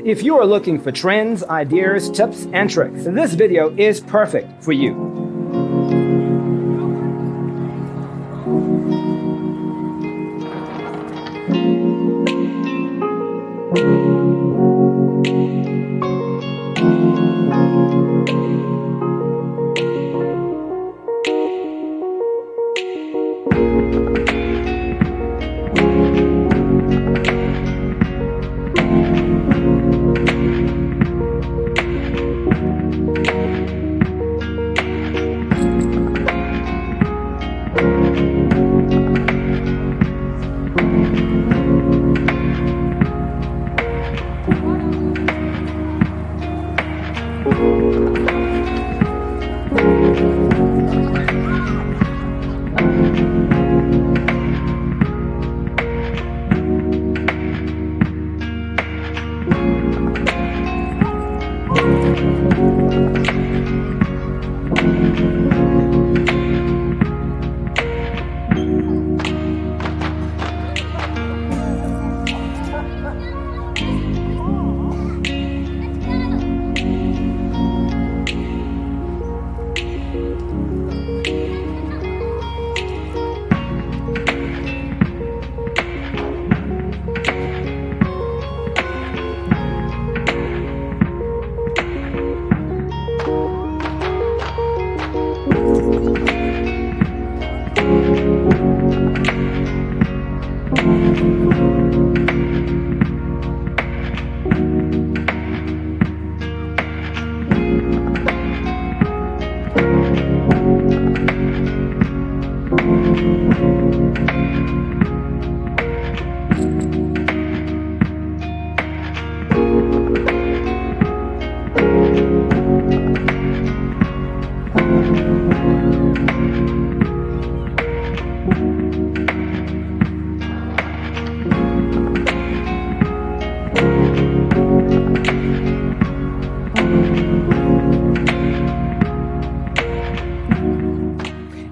If you are looking for trends, ideas, tips, and tricks, this video is perfect for you.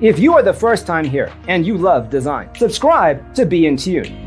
If you are the first time here and you love design, subscribe to be in tune.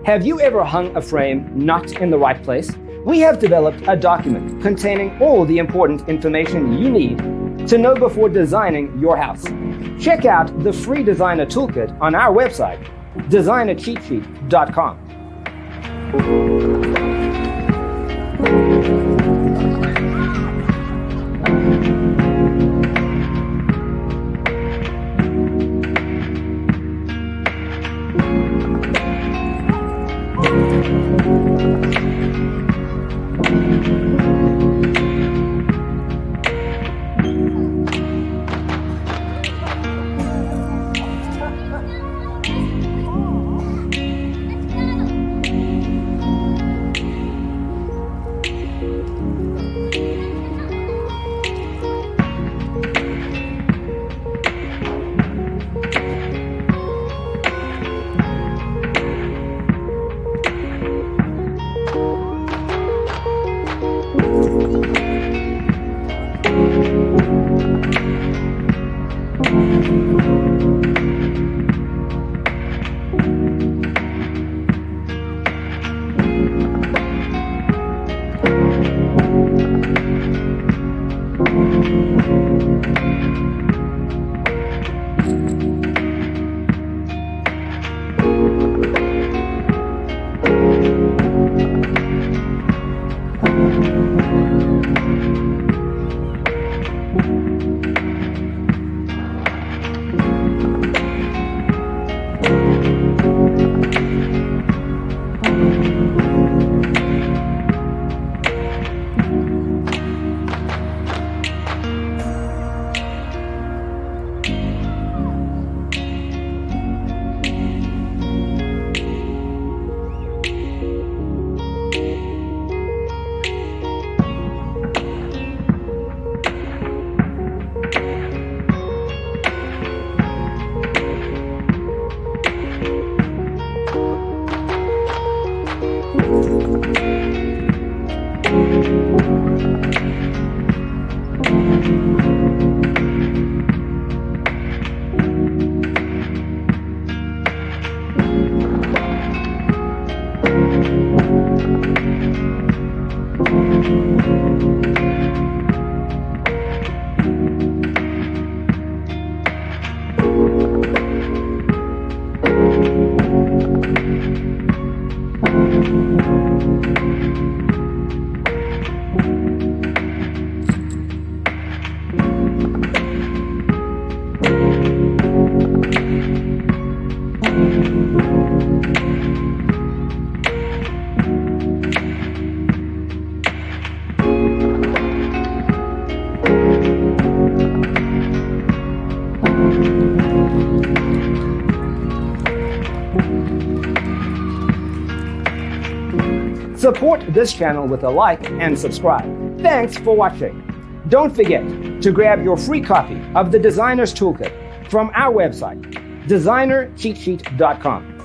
Have you ever hung a frame not in the right place? We have developed a document containing all the important information you need to know before designing your house. Check out the free designer toolkit on our website, designercheatsheet.com. Support this channel with a like and subscribe. Thanks for watching. Don't forget to grab your free copy of the Designer's Toolkit from our website, designercheatsheet.com.